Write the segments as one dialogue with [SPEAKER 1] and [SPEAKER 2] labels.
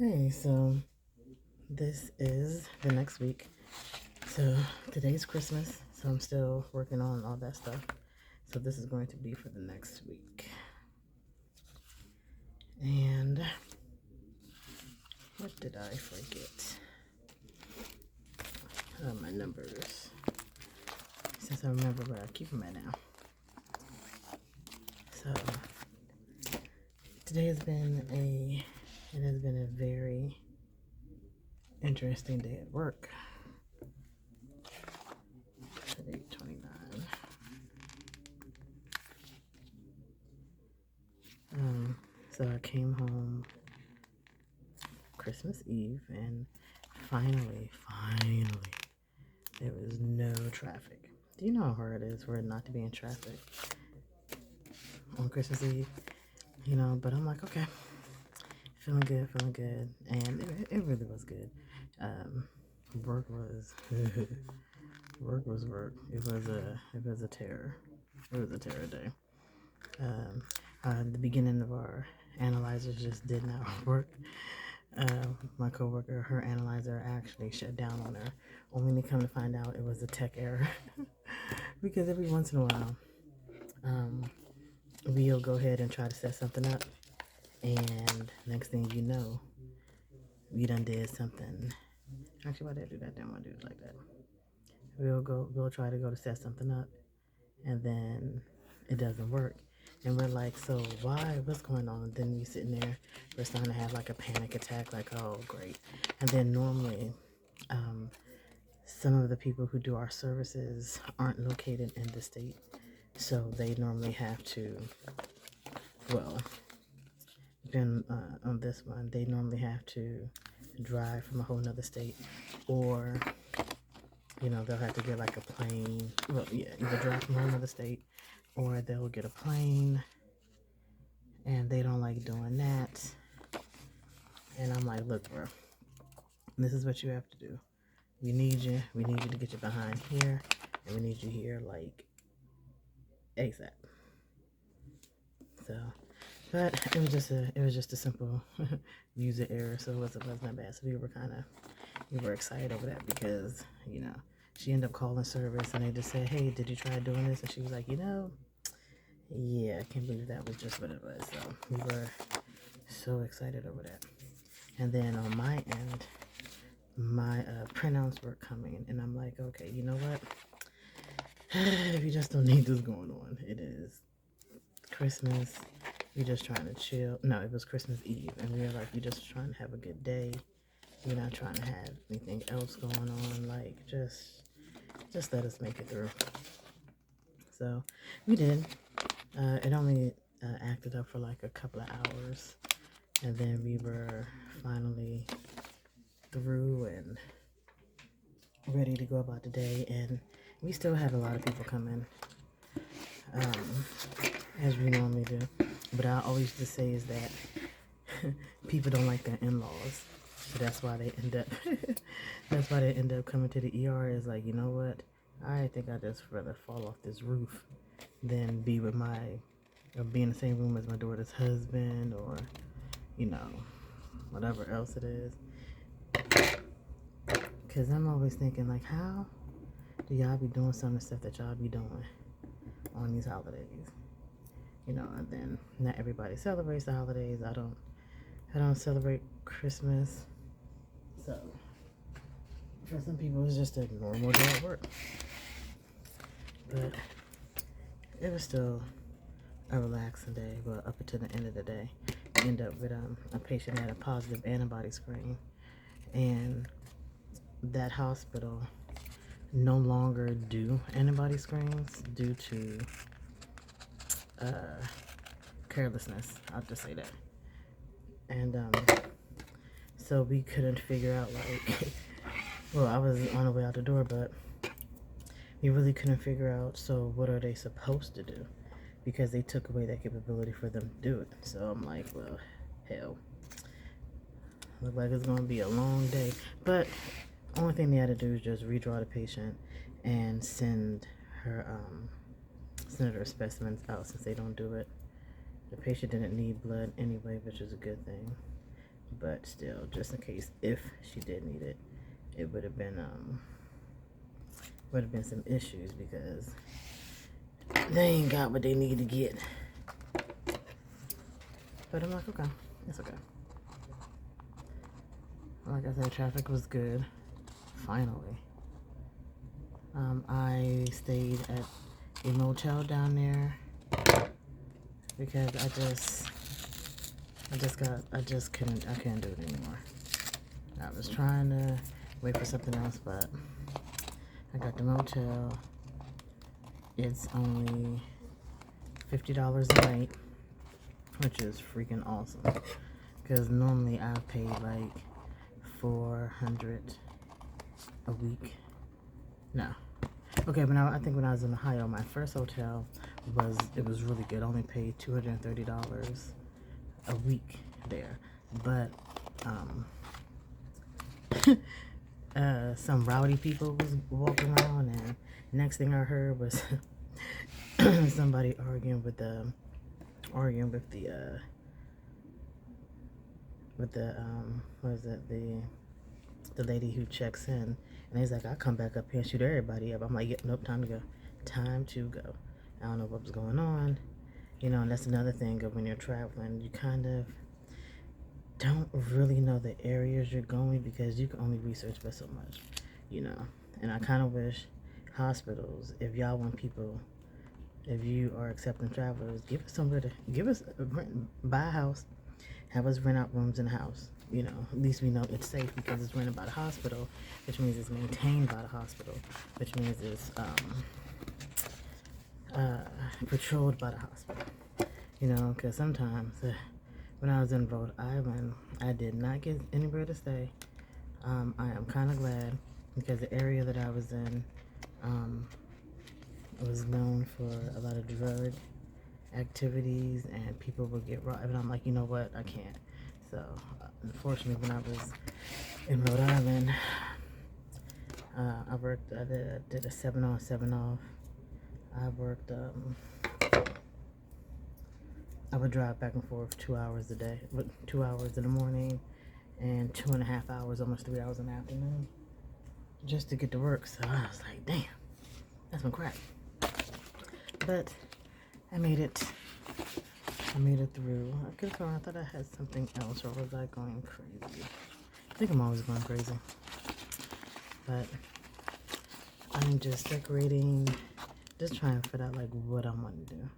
[SPEAKER 1] Hey, so this is the next week. So today's Christmas, so I'm still working on all that stuff. So this is going to be for the next week. And what did I forget? My numbers. Since I remember where I keep them at now. So today it has been a very interesting day at work. 8:29. So I came home Christmas Eve, and finally, there was no traffic. Do you know how hard it is for it not to be in traffic on Christmas Eve? But I'm like, okay, feeling good, and it really was good. Work was work was work. It was a terror. It was a terror day. The beginning of our analyzers just did not work. My coworker, her analyzer actually shut down on her, only to come to find out it was a tech error. Because every once in a while, we'll go ahead and try to set something up, and next thing you know, we done did something. Actually, why did I do that? Didn't want to do it like that. We'll try to go to set something up, and then it doesn't work. And we're like, so why? What's going on? And then we sitting there, we're starting to have like a panic attack, like, oh, great. And then normally, some of the people who do our services aren't located in the state. So they normally have to, well, then on this one, they normally have to drive from a whole nother state, or they'll have to get like a plane. Well, yeah, either drive from a whole nother state, or they'll get a plane, and they don't like doing that. And I'm like, look, bro, this is what you have to do. We need you to get you behind here, and we need you here like ASAP. So, but it was just a simple user error, so it wasn't that bad. So we were excited over that because she ended up calling service, and they just said, hey, did you try doing this? And she was like, yeah, I can't believe that was just what it was. So we were so excited over that. And then on my end, my printouts were coming, and I'm like, okay, you know what? We just don't need this going on. It is Christmas. We're just trying to chill. No, it was Christmas Eve, and we were like, we're just trying to have a good day. We're not trying to have anything else going on. Like, just let us make it through. So we did. It only acted up for like a couple of hours, and then we were finally through and ready to go about the day. And we still have a lot of people coming, as we normally do. But I always just say is that people don't like their in-laws, so that's why they end up coming to the ER. Is like, you know what? I think I just rather fall off this roof than be with or be in the same room as my daughter's husband, or whatever else it is. Because I'm always thinking, like, how do y'all be doing some of the stuff that y'all be doing on these holidays? And then not everybody celebrates the holidays. I don't celebrate Christmas. So for some people, it's just a normal day at work. But it was still a relaxing day. But up until the end of the day, I ended up with a patient that had a positive antibody screen, and that hospital no longer do antibody screens due to carelessness. I'll just say that. And so we couldn't figure out, like, well, I was on the way out the door, but we really couldn't figure out, so what are they supposed to do? Because they took away that capability for them to do it. So I'm like, well, hell, look like it's gonna be a long day. But only thing they had to do is just redraw the patient and send her specimens out, since they don't do it. The patient didn't need blood anyway, which is a good thing. but still, just in case if she did need it, it would have been some issues because they ain't got what they need to get. But I'm like, okay, it's okay. Like I said, traffic was good. Finally. I stayed at a motel down there because I couldn't do it anymore. I was trying to wait for something else, but I got the motel. It's only $50 a night, which is freaking awesome. Because normally I pay like $400 a week. No. Okay, but I think when I was in Ohio, my first hotel was really good. I only paid $230 a week there. But some rowdy people was walking around, and next thing I heard was somebody arguing with the what is it, the lady who checks in, and he's like, I'll come back up here and shoot everybody up. I'm like, yep, nope, time to go. Time to go. I don't know what was going on. And that's another thing of when you're traveling, you kind of don't really know the areas you're going because you can only research by so much, And I kind of wish hospitals, if y'all want people, if you are accepting travelers, give us buy a house, have us rent out rooms in the house. At least we know it's safe because it's rented by the hospital, which means it's maintained by the hospital, which means it's patrolled by the hospital. Because sometimes when I was in Rhode Island, I did not get anywhere to stay. I am kind of glad because the area that I was in was known for a lot of drug activities and people would get robbed. And I'm like, you know what? I can't. So, unfortunately, when I was in Rhode Island, I did a 7 on, 7 off. I worked, I would drive back and forth 2 hours a day, 2 hours in the morning and 2.5 hours, almost 3 hours in the afternoon, just to get to work. So I was like, damn, that's some crap. But I made it. I made it through. I could have thought I thought I had something else, or was I going crazy? I think I'm always going crazy. But I'm just decorating, just trying to figure out like what I want to do.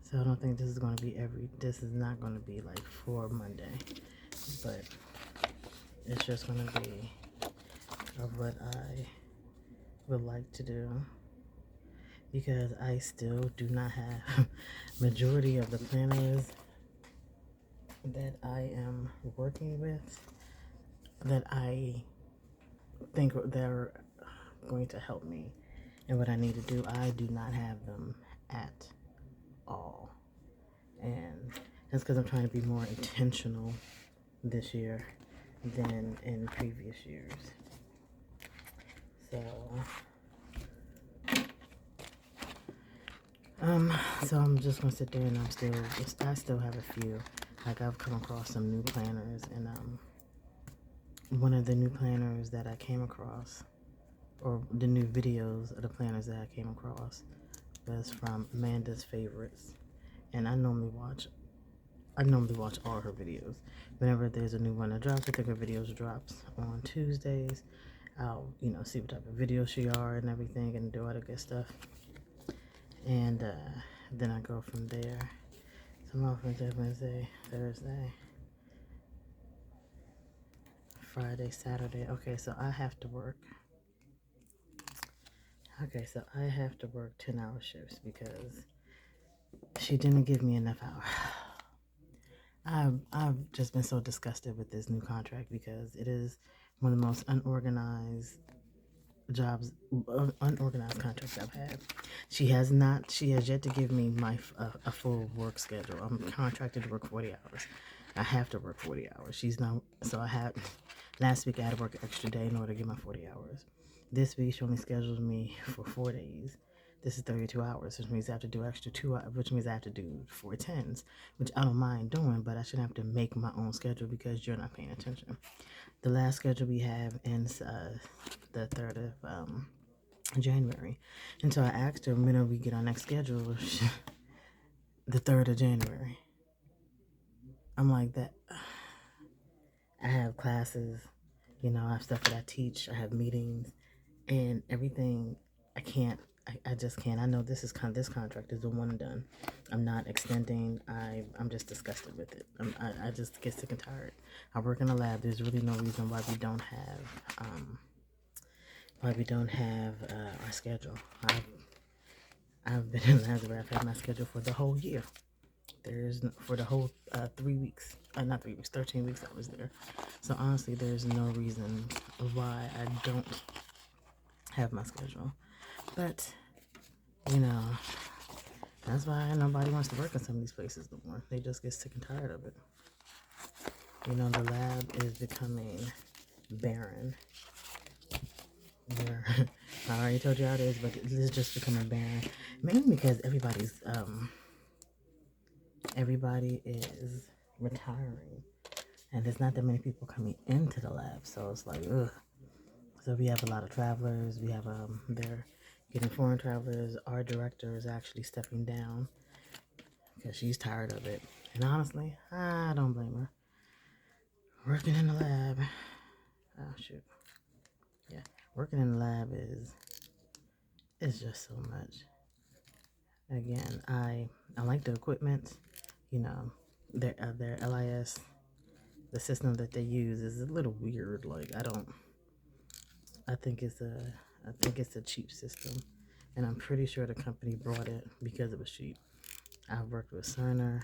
[SPEAKER 1] So I don't think this is going to be this is not going to be like for Monday, but it's just going to be of what I would like to do, because I still do not have majority of the planners that I am working with that I think they're going to help me in what I need to do. I do not have them at all, and that's because I'm trying to be more intentional this year than in previous years. So I'm just gonna sit there, and I still have a few. Like, I've come across some new planners, and one of the new planners that I came across, or the new videos of the planners that I came across, was from Amanda's Favorites, and I normally watch all her videos. Whenever there's a new one that drops, I think her videos drops on Tuesdays. I'll, see what type of videos she are and everything, and do all the good stuff. And then I go from there. So I'm off Wednesday, Thursday, Friday, Saturday. Okay, so I have to work. 10-hour shifts because she didn't give me enough hours. I've just been so disgusted with this new contract because it is one of the most unorganized contracts I've had. She has yet to give me a full work schedule. I'm contracted to work 40 hours. I have to work 40 hours. Last week I had to work an extra day in order to get my 40 hours. This week she only scheduled me for 4 days. this is 32 hours, which means I have to do extra 2 hours, which means I have to do 4 10s, which I don't mind doing, but I shouldn't have to make my own schedule because you're not paying attention. The last schedule we have ends the 3rd of January. And so I asked her, when we get our next schedule? The 3rd of January. I'm like, that. I have classes, I have stuff that I teach, I have meetings, and everything. I just can't. I know this contract is the one and done. I'm not extending. I'm just disgusted with it. I just get sick and tired. I work in a lab. There's really no reason why we don't have our schedule. I've been in labs where I've had my schedule for the whole year. For the whole 3 weeks, not 3 weeks, 13 weeks I was there. So honestly, there's no reason why I don't have my schedule. But, that's why nobody wants to work in some of these places no more. They just get sick and tired of it. The lab is becoming barren. I already told you how it is, but it is just becoming barren. Mainly because everybody is retiring, and there's not that many people coming into the lab, so it's like, ugh. So we have a lot of travelers. We have they're getting foreign travelers. Our director is actually stepping down because she's tired of it, and honestly, I don't blame her. Working in the lab, working in the lab is just so much. Again, I like the equipment, their LIS, the system that they use is a little weird. Like, I think it's a cheap system, and I'm pretty sure the company brought it because it was cheap. I've worked with Cerner,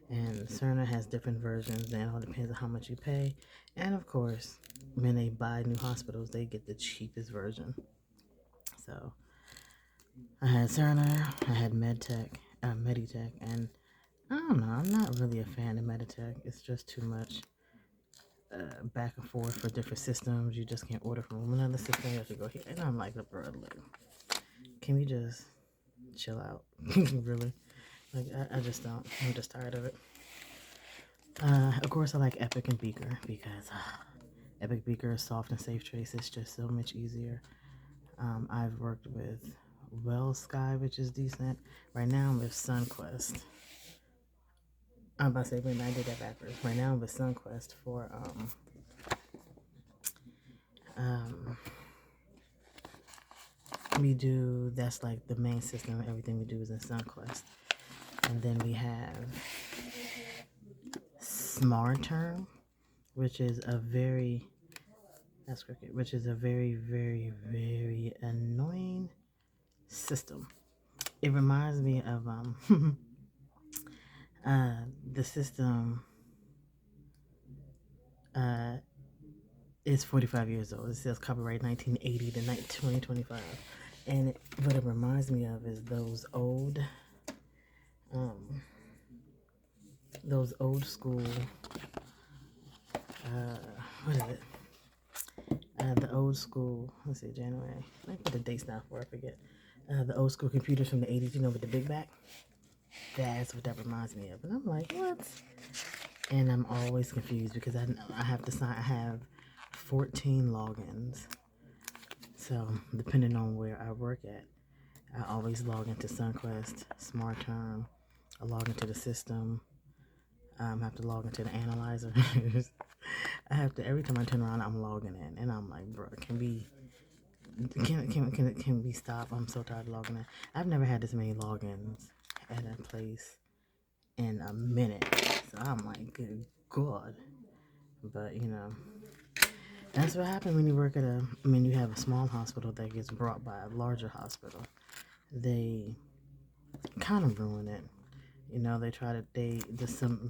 [SPEAKER 1] and Cerner has different versions, and it all depends on how much you pay. And of course, when they buy new hospitals, they get the cheapest version. So I had Cerner, I had Meditech, and I don't know, I'm not really a fan of Meditech. It's just too much back and forth for different systems. You just can't order from another system. You have to go here. And I'm like, bro, can we just chill out? Really? Like, I just don't. I'm just tired of it. Of course, I like Epic and Beaker because Epic Beaker is soft and safe trace. It's just so much easier. I've worked with Sky, which is decent. Right now, I'm with SunQuest. I'm about to say, wait, I did that backwards. Right now, I'm with SunQuest for that's like the main system. Everything we do is in SunQuest. And then we have SmartTerm, which is a very very, very annoying system. It reminds me of the system is 45 years old. It says copyright 1980 to 2025. And what it reminds me of is those old school, what is it? The old school, let's see, January. I put the dates down for, I forget. The old school computers from the 80s, with the big back. That's what that reminds me of. And I'm like, what? And I'm always confused because I have to sign. I have 14 logins. So depending on where I work at, I always log into SunQuest, SmartTerm. I log into the system. I have to log into the analyzer. Every time I turn around, I'm logging in, and I'm like, bro, can we stop? I'm so tired of logging in. I've never had this many logins at a place in a minute. So I'm like, good God. But, that's what happens when you work at you have a small hospital that gets brought by a larger hospital. They kind of ruin it. They try to, a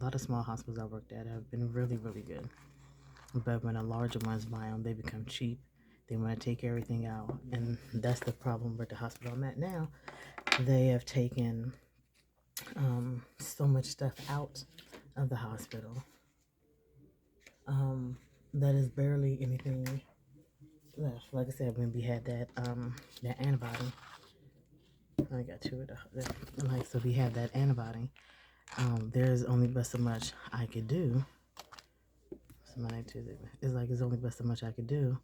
[SPEAKER 1] lot of small hospitals I worked at have been really, really good. But when the larger ones buy them, they become cheap. They want to take everything out. And that's the problem with the hospital I'm at now. They have taken so much stuff out of the hospital that is barely anything left. Like I said, when we had that antibody, I got two of the like, so we have that antibody. There's only but so much I could do. Somebody Tuesday. It's like, it's only but so much I could do.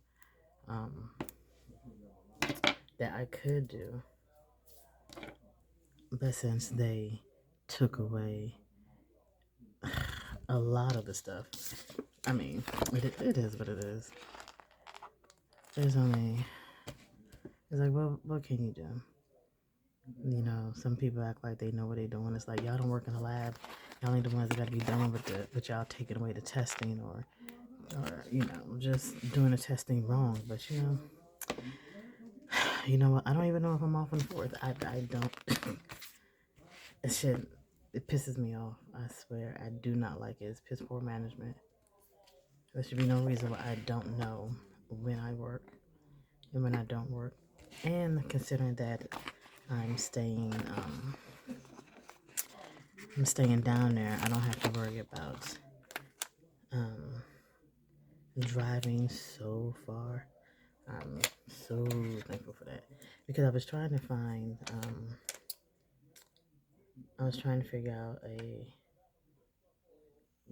[SPEAKER 1] That I could do. But since they took away a lot of the stuff, I mean, it is what it is. There's only, it's like, well, what can you do? You know, some people act like they know what they're doing. It's like, y'all don't work in the lab. Y'all ain't the ones that got to be done with y'all taking away the testing, or you know, just doing the testing wrong. But you know what? I don't even know if I'm off on the 4th. I don't. It shit, it pisses me off. I swear, I do not like it. It's piss poor management. There should be no reason why I don't know when I work and when I don't work. And considering that I'm staying down there, I don't have to worry about driving so far. I'm so thankful for that, because I was trying to find I was trying to figure out a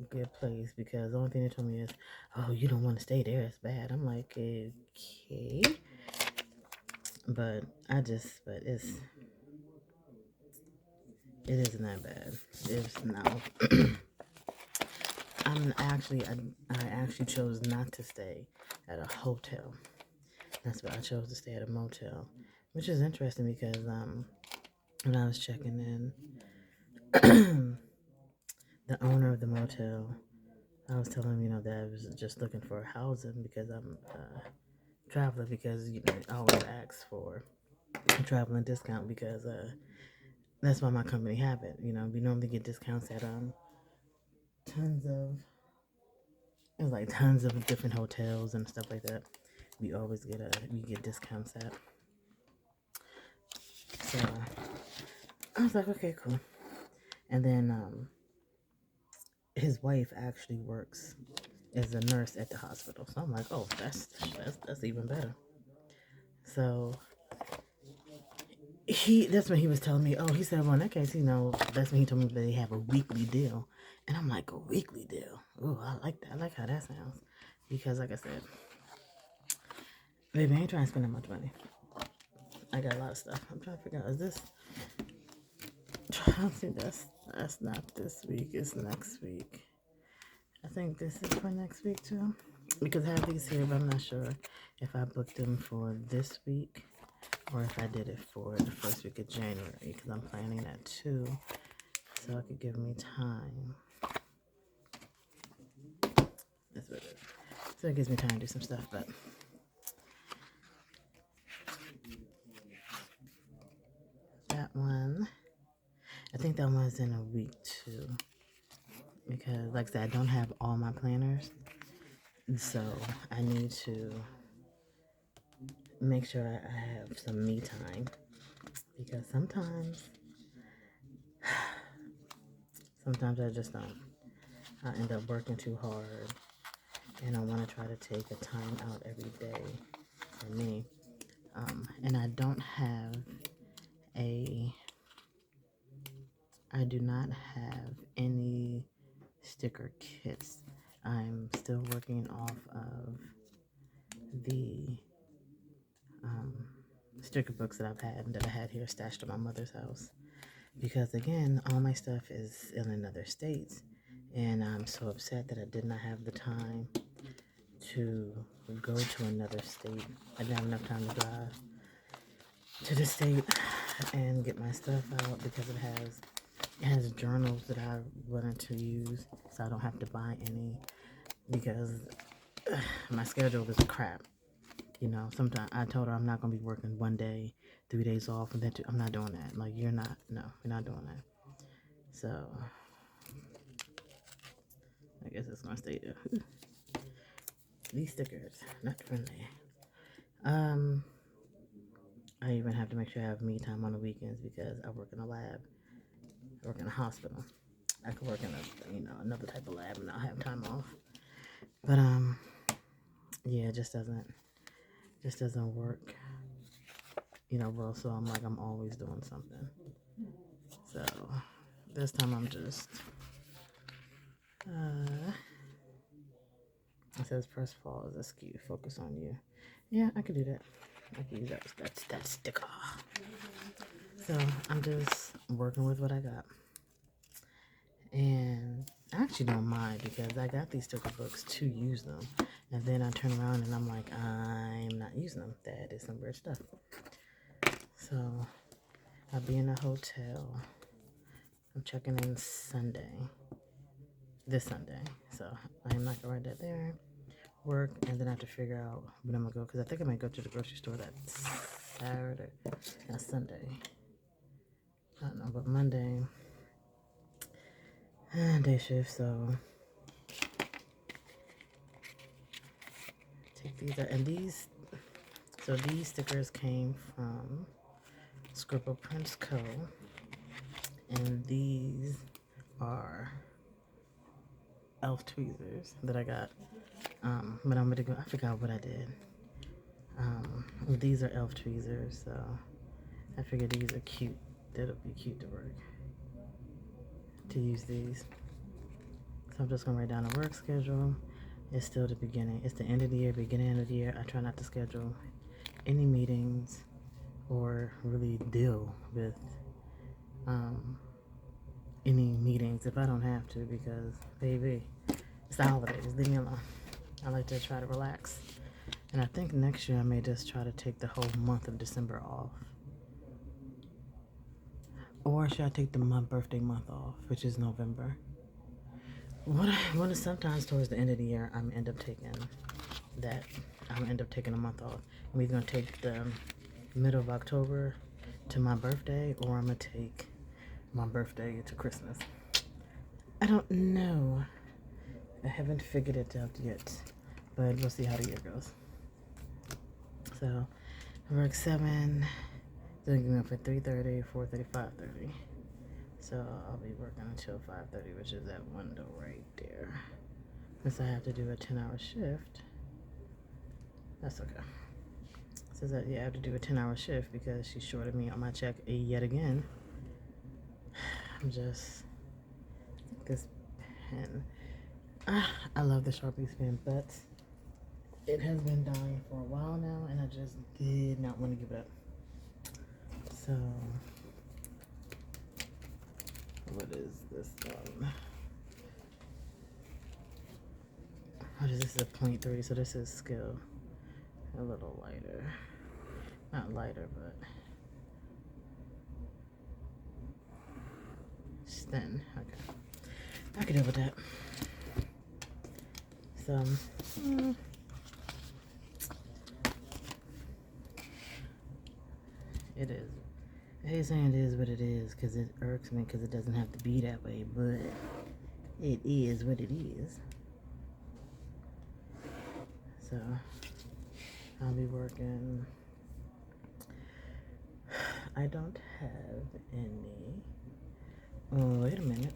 [SPEAKER 1] good place, because the only thing they told me is, oh, you don't want to stay there, it's bad. I'm like, okay, but it isn't that bad. It's no. I actually chose not to stay at a hotel. That's why I chose to stay at a motel, which is interesting, because when I was checking in, the owner of the motel, I was telling him, you know, that I was just looking for housing because I'm a traveler, because, you know, I always ask for a traveling discount, because that's why my company have it. You know, we normally get discounts at tons of it's like tons of different hotels and stuff like that. We always get discounts at. So I was like, okay, cool. And then his wife actually works as a nurse at the hospital. So I'm like, oh, that's even better. So that's when he was telling me, oh, he said, well, in that case, you know, that's when he told me that they have a weekly deal. And I'm like, a weekly deal? Oh, I like that. I like how that sounds. Because like I said, baby, I ain't trying to spend that much money. I got a lot of stuff. I'm trying to figure out, is this, I think that's not this week, it's next week. I think this is for next week too, because I have these here, but I'm not sure if I booked them for this week or if I did it for the first week of January, because I'm planning that too, so it could give me time. That's what it is. So it gives me time to do some stuff, but that one, I think that one's in a week too, because like I said, I don't have all my planners, so I need to make sure I have some me time, because sometimes I just don't. I end up working too hard, and I want to try to take a time out every day for me. And I do not have any sticker kits. I'm still working off of the sticker books that I had here stashed at my mother's house, because again, all my stuff is in another state, and I'm so upset that I did not have the time to go to another state. I didn't have enough time to drive to the state and get my stuff out, because it has journals that I wanted to use, so I don't have to buy any, because my schedule is crap. You know, sometimes I told her I'm not gonna be working one day, 3 days off, and then I'm not doing that. Like, we're not doing that. So I guess it's gonna stay there. These stickers, not friendly. I even have to make sure I have me time on the weekends, because I work in a lab. I work in a hospital. I could work in another type of lab and not have time off. But yeah, it just doesn't work. you know, well, so I'm like, I'm always doing something. So this time I'm just, it says press pause, askew, focus on you. Yeah, I could do that. I could use that sticker. So I'm just working with what I got. And I actually don't mind because I got these sticker books to use them. And then I turn around and I'm like, I'm not using them. That is some weird stuff. So I'll be in a hotel. I'm checking in this Sunday. So I'm not gonna write that there. Work, and then I have to figure out when I'm gonna go because I think I might go to the grocery store that Saturday, not Sunday. I don't know, but Monday, day shift. So take these out, and these. So these stickers came from Scribble Prints Co. And these are elf tweezers that I got. But I'm gonna go. I forgot what I did. These are elf tweezers, so I figured these are cute. That'll be cute to work. To use these. So I'm just gonna write down a work schedule. It's still the beginning. It's the end of the year, beginning of the year. I try not to schedule any meetings or really deal with any meetings if I don't have to because, baby, it's the holidays. Leave me alone. I like to try to relax. And I think next year I may just try to take the whole month of December off. Or should I take my birthday month off, which is November? What is sometimes towards the end of the year, I'm end up taking that. I'm end up taking a month off. I'm either gonna take the middle of October to my birthday, or I'm gonna take my birthday to Christmas. I don't know. I haven't figured it out yet, but we'll see how the year goes. So I work 7. Then get me up at 3:30, 4:30, 5:30. So I'll be working until 5:30, which is that window right there. Since I have to do a 10-hour shift, that's okay. Says that, yeah, I have to do a 10-hour shift because she shorted me on my check yet again. I'm just, this pen. I love the Sharpie pen, but it has been dying for a while now, and I just did not want to give it up. So, what is this one? Oh, this is a 0.3, so this is skill. A little lighter. Not lighter, but it's thin. Okay. I can deal with that. So, it is. I hate saying it is what it is because it irks me because it doesn't have to be that way, but it is what it is. So, I'll be working. I don't have any. Oh, wait a minute.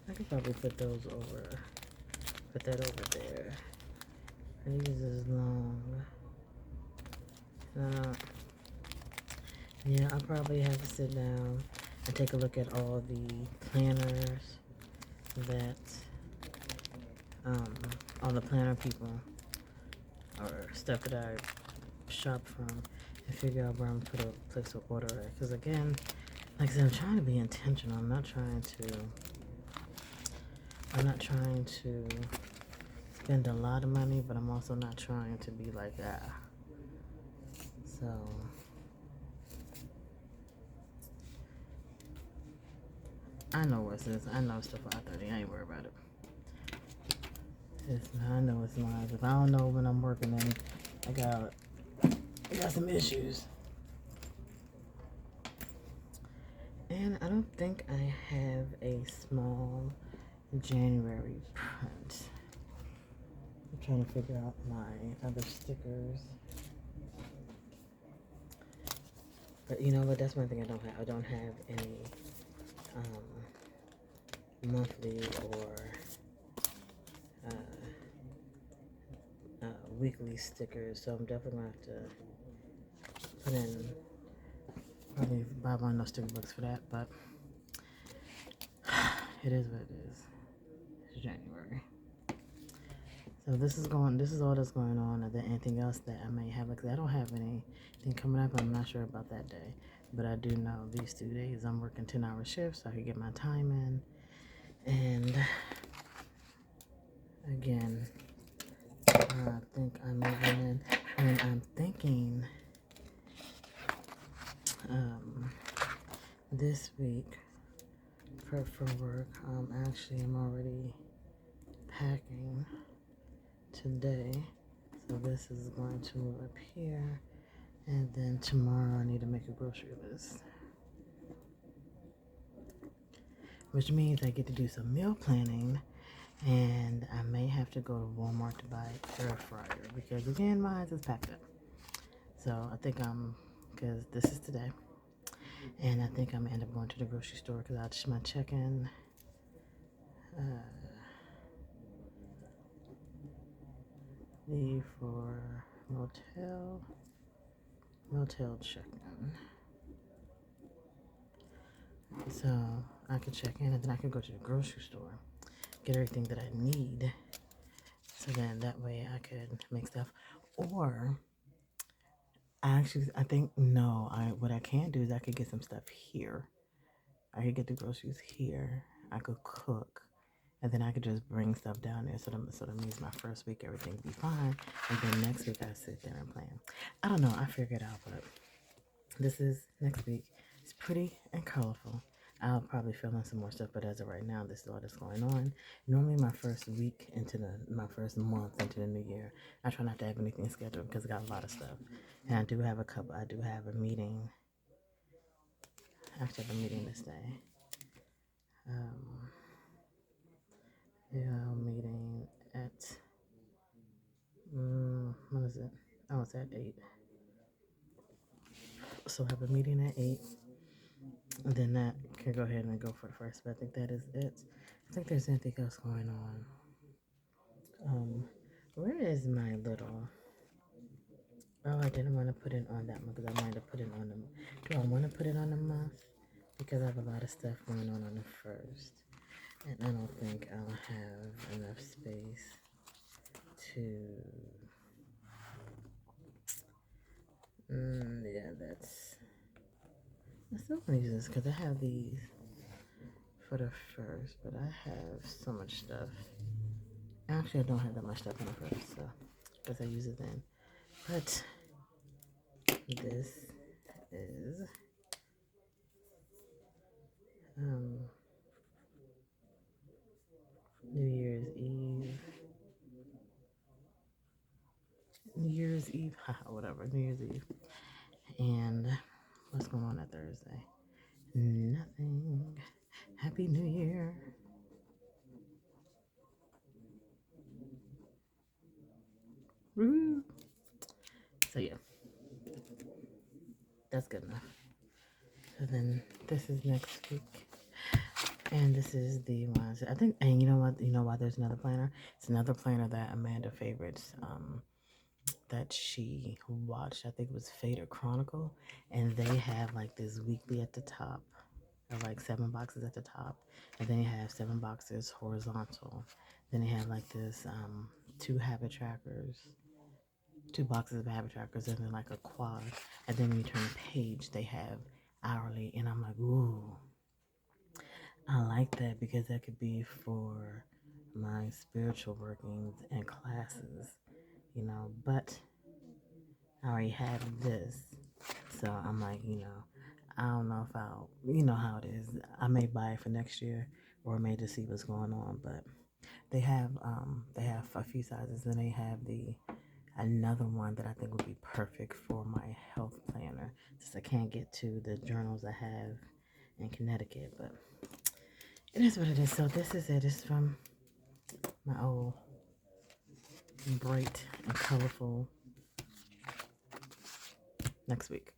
[SPEAKER 1] I could probably put those over. Put that over there. And these is long. Yeah, I'll probably have to sit down and take a look at all the planners that all the planner people or stuff that I shop from and figure out where I'm gonna put a place of order at. Because again, like I said, I'm trying to be intentional. I'm not trying to spend a lot of money, but I'm also not trying to be like that. So I know what it is. I know it's the 5:30. I ain't worried about it. I know it's mine. If I don't know when I'm working, then I got some issues. And I don't think I have a small January print. I'm trying to figure out my other stickers. But you know what? That's one thing I don't have. I don't have any monthly or weekly stickers, so I'm definitely gonna have to put in, probably buy one of those sticker books for that, but it is what it is. It's January. So this is all that's going on. Are there anything else that I may have? Because I don't have anything coming up. I'm not sure about that day. But I do know these 2 days I'm working 10-hour shifts so I can get my time in. And again, I think I'm moving in. And I'm thinking this week, prep for work. Actually, I'm already packing today. So this is going to move up here. And then tomorrow I need to make a grocery list. Which means I get to do some meal planning. And I may have to go to Walmart to buy an air fryer. Because again, mine is packed up. So I think because this is today. And I think I'm going to end up going to the grocery store because I'll just my check-in. Leave for motel check-in. So I could check in and then I could go to the grocery store, get everything that I need. So then that way I could make stuff. Or what I can do is I could get some stuff here. I could get the groceries here. I could cook. And then I could just bring stuff down there. So that means my first week everything will be fine. And then next week I sit there and plan. I don't know. I figure it out. But this is next week. It's pretty and colorful. I'll probably fill in some more stuff. But as of right now, this is all that's going on. Normally my first week into my first month into the new year, I try not to have anything scheduled because I got a lot of stuff. And I do have a meeting. Actually, I have a meeting this day. Meeting at, what is it? Oh, it's at 8. So I have a meeting at 8. And then that can go ahead and go for the first, but I think that is it. I think there's anything else going on. Where is my little, oh, I didn't want to put it on that one because I wanted to put it on the, do I want to put it on the month? Because I have a lot of stuff going on the first. And I don't think I'll have enough space to, yeah, I still want to use this because I have these for the first, but I have so much stuff. Actually, I don't have that much stuff on the first, so because I use it then. But this is New Year's Eve. Whatever, New Year's Eve. And what's going on that Thursday? Nothing. Happy New Year. Woo. So yeah, that's good enough. So then this is next week. And this is the one. I think, and you know what? You know why there's another planner? It's another planner that Amanda favorites. That she watched. I think it was Fader Chronicle, and they have like this weekly at the top, or like 7 boxes at the top, and then they have 7 boxes horizontal. Then they have like this 2 habit trackers, 2 boxes of habit trackers, and then like a quad. And then when you turn the page, they have hourly, and I'm like, ooh. I like that because that could be for my spiritual workings and classes, but I already have this. So I'm like, I don't know if I'll, how it is. I may buy it for next year or I may just see what's going on, but they have a few sizes and they have another one that I think would be perfect for my health planner since I can't get to the journals I have in Connecticut, but it is what it is. So this is it. It's from my old bright and colorful next week.